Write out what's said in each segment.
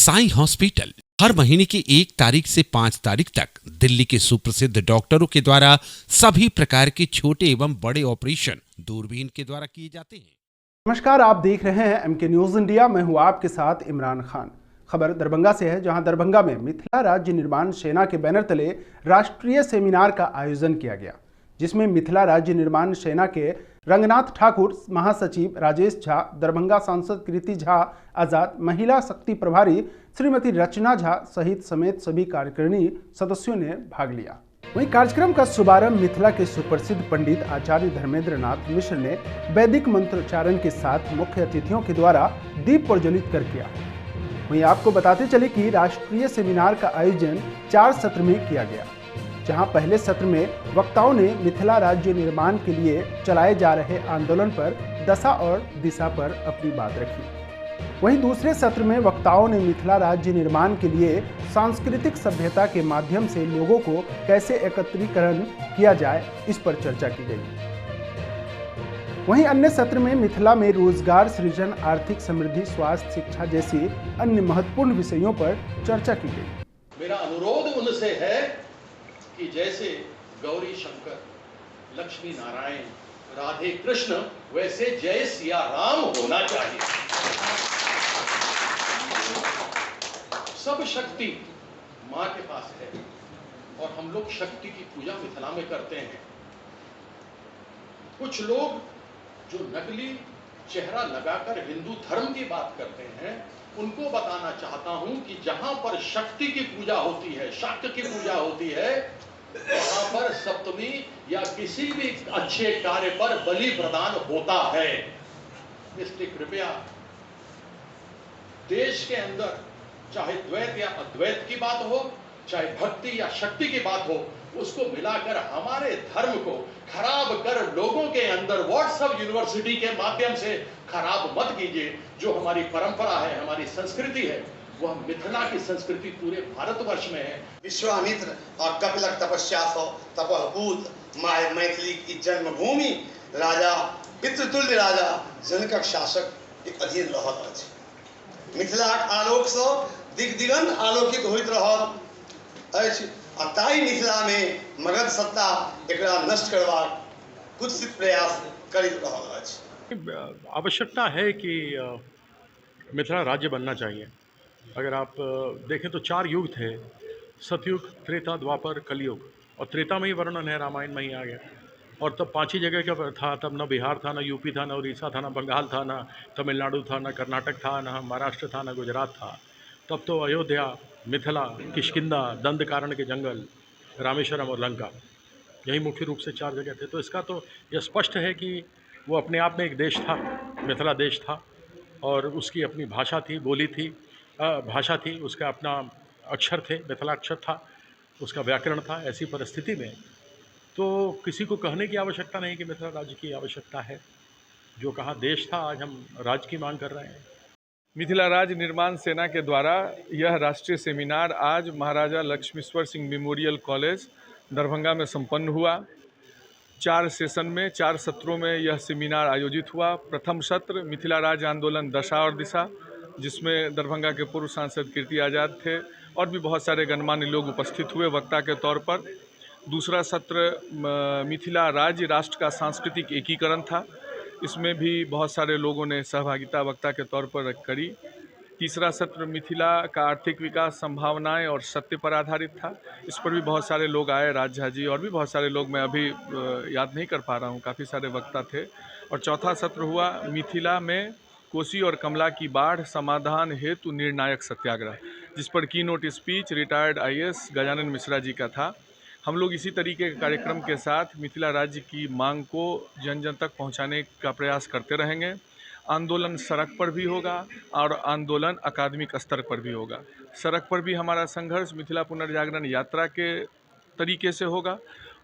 Sai hospital हर महीने की 1 तारीख से 5 तारीख तक दिल्ली के सुप्रसिद्ध डॉक्टरों के द्वारा सभी प्रकार के छोटे एवं बड़े ऑपरेशन दूरबीन के द्वारा किए जाते हैं। नमस्कार, आप देख रहे हैं एमके न्यूज इंडिया। मैं हूं आपके साथ इमरान खान। खबर दरभंगा से है, जहां दरभंगा में मिथिला राज्य निर्माण सेना के बैनर तले राष्ट्रीय सेमिनार का आयोजन किया गया, जिसमें मिथिला राज्य निर्माण सेना के रंगनाथ ठाकुर, महासचिव राजेश झा, दरभंगा सांसद कृति झा आजाद, महिला शक्ति प्रभारी श्रीमती रचना झा सहित समेत सभी कार्यकारिणी सदस्यों ने भाग लिया। वहीं कार्यक्रम का शुभारंभ मिथिला के सुप्रसिद्ध पंडित आचार्य धर्मेंद्र नाथ मिश्र ने वैदिक मंत्रोच्चारण के साथ मुख्य अतिथियों के द्वारा दीप प्रज्वलित कर किया। वहीं आपको बताते चले कि राष्ट्रीय सेमिनार का आयोजन 4 सत्र में किया गया, जहां पहले सत्र में वक्ताओं ने मिथिला राज्य निर्माण के लिए चलाए जा रहे आंदोलन पर दशा और दिशा पर अपनी बात रखी। वहीं दूसरे सत्र में वक्ताओं ने मिथिला राज्य निर्माण के लिए सांस्कृतिक सभ्यता के माध्यम से लोगों को कैसे एकत्रीकरण किया जाए, इस पर चर्चा की गई। वहीं अन्य सत्र में मिथिला में रोजगार सृजन, आर्थिक समृद्धि, स्वास्थ्य, शिक्षा जैसी अन्य महत्वपूर्ण विषयों पर चर्चा की गई। मेरा अनुरोध उनसे है कि जैसे गौरी शंकर, लक्ष्मी नारायण, राधे कृष्ण, वैसे जय सिया राम होना चाहिए। सब शक्ति माँ के पास है और हम लोग शक्ति की पूजा मिथिला में करते हैं। कुछ लोग जो नकली चेहरा लगाकर हिंदू धर्म की बात करते हैं, उनको बताना चाहता हूं कि जहां पर शक्ति की पूजा होती है, शाक्त की पूजा होती है, वहां पर सप्तमी या किसी भी अच्छे कार्य पर बलि प्रदान होता है। इसलिए कृपया देश के अंदर चाहे द्वैत या अद्वैत की बात हो, चाहे भक्ति या शक्ति की बात हो, उसको मिलाकर हमारे धर्म को खराब कर लोगों के अंदर व्हाट्सएप यूनिवर्सिटी के माध्यम से खराब मत कीजिए। जो हमारी परंपरा है, हमारी संस्कृति है, वह मिथिला की संस्कृति पूरे भारतवर्ष में है। विश्वामित्र और कपिलक तपस्या सो तपहपूत माय मैथिली की जन्मभूमि, राजा पितृतुल्य राजा जनकक शासक एक अधीन रहत अछि। मिथिलाक आलोक सँ दिग दिगंत आलोकित होइत रहत अछि, आ ताहि मिथिला में मगध सत्ता एकरा नष्ट करबाक कुत्सित प्रयास करैत रहल अछि। आवश्यकता है कि मिथिला राज्य बनना चाहिए। अगर आप देखें तो 4 युग थे, सतयुग, त्रेता, द्वापर, कलयुग, और त्रेता में ही वर्णन है, रामायण में ही आ गया। और तब 5 ही जगह का था, तब न बिहार था, न यूपी था, न उड़ीसा था, न बंगाल था, न तमिलनाडु था, न कर्नाटक था, न महाराष्ट्र था, न गुजरात था। तब तो अयोध्या, मिथिला, किष्किंधा, दंडकारण्य के जंगल, रामेश्वरम और लंका, यही मुख्य रूप से 4 जगह थे। तो इसका तो यह स्पष्ट है कि वो अपने आप में एक देश था, मिथिला देश था, और उसकी अपनी भाषा थी, बोली थी, भाषा थी, उसका अपना अक्षर थे, मिथिला अक्षर था, उसका व्याकरण था। ऐसी परिस्थिति में तो किसी को कहने की आवश्यकता नहीं कि मिथिला राज्य की आवश्यकता है। जो कहा देश था, आज हम राज्य की मांग कर रहे हैं। मिथिला राज्य निर्माण सेना के द्वारा यह राष्ट्रीय सेमिनार आज महाराजा लक्ष्मीश्वर सिंह मेमोरियल कॉलेज दरभंगा में संपन्न हुआ। 4 सेशन में 4 सत्रों में यह सेमिनार आयोजित हुआ। प्रथम सत्र मिथिला राज्य आंदोलन दशा और दिशा, जिसमें दरभंगा के पूर्व सांसद कृति आजाद थे और भी बहुत सारे गणमान्य लोग उपस्थित हुए वक्ता के तौर पर। दूसरा सत्र मिथिला राज्य राष्ट्र का सांस्कृतिक एकीकरण था, इसमें भी बहुत सारे लोगों ने सहभागिता वक्ता के तौर पर करी। तीसरा सत्र मिथिला का आर्थिक विकास, संभावनाएं और सत्य पर आधारित था, इस पर भी बहुत सारे लोग आए, राजा जी और भी बहुत सारे लोग, मैं अभी याद नहीं कर पा रहा हूँ, काफ़ी सारे वक्ता थे। और चौथा सत्र हुआ मिथिला में कोसी और कमला की बाढ़ समाधान हेतु निर्णायक सत्याग्रह, जिस पर keynote speech retired IAS Gajanan Mishra ji का था। हम लोग इसी तरीके के कार्यक्रम के साथ मिथिला राज्य की मांग को जन जन तक पहुंचाने का प्रयास करते रहेंगे। आंदोलन सड़क पर भी होगा और आंदोलन अकादमिक स्तर पर भी होगा। सड़क पर भी हमारा संघर्ष मिथिला पुनर्जागरण यात्रा के तरीके से होगा,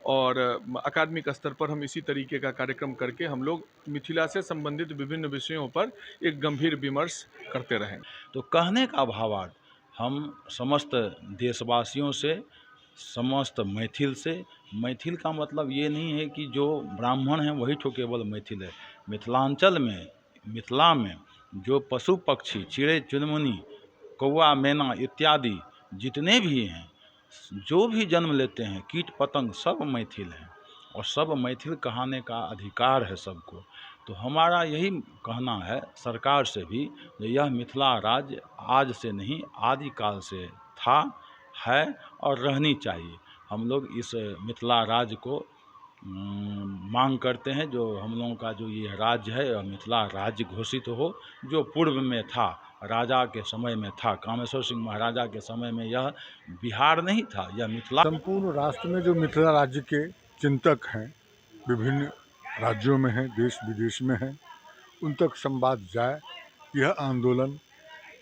और अकादमिक स्तर पर हम इसी तरीके का कार्यक्रम करके हम लोग मिथिला से संबंधित विभिन्न विषयों पर एक गंभीर विमर्श करते रहेंगे। तो कहने का भावार्थ हम समस्त देशवासियों से, समस्त मैथिल से, मैथिल का मतलब ये नहीं है कि जो ब्राह्मण हैं वही तो केवल मैथिल है। मिथिलांचल में, मिथिला में जो पशु पक्षी, चिड़ै चुनमुनी कौवा, मैना इत्यादि जितने भी हैं, जो भी जन्म लेते हैं, कीट पतंग, सब मैथिल हैं और सब मैथिल कहने का अधिकार है सबको। तो हमारा यही कहना है सरकार से भी, यह मिथिला राज्य आज से नहीं आदिकाल से था, है और रहनी चाहिए। हम लोग इस मिथिला राज्य को मांग करते हैं, जो हम लोगों का जो ये राज्य है यह मिथिला राज्य घोषित हो, जो पूर्व में था, राजा के समय में था, कामेश्वर सिंह महाराजा के समय में यह बिहार नहीं था, यह मिथिला। संपूर्ण राष्ट्र में जो मिथिला राज्य के चिंतक हैं, विभिन्न राज्यों में हैं, देश विदेश में हैं, उन तक संवाद जाए, यह आंदोलन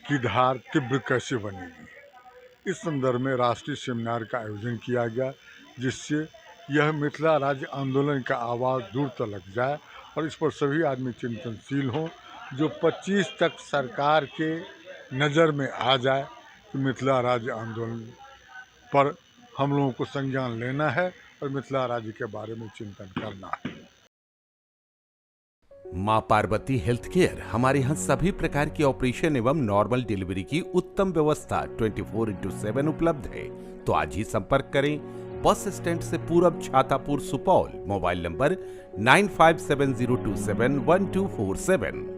की धार तीव्र कैसे बनेगी। इस संदर्भ में राष्ट्रीय सेमिनार का आयोजन किया गया, जिससे यह मिथिला राज्य आंदोलन का आवाज़ दूर तक जाए और इस पर सभी आदमी चिंतनशील हों, जो 25 तक सरकार के नज़र में आ जाए कि मिथिला राज्य आंदोलन पर हम लोगों को संज्ञान लेना है और मिथिला राज्य के बारे में चिंतन करना है। मां पार्वती हेल्थ केयर हमारे यहाँ सभी प्रकार की ऑपरेशन एवं नॉर्मल डिलीवरी की उत्तम व्यवस्था 24/7 उपलब्ध है। तो आज ही संपर्क करें। बस स्टैंड से पूरब, छातापुर, सुपौल। Mobile number 9570271247।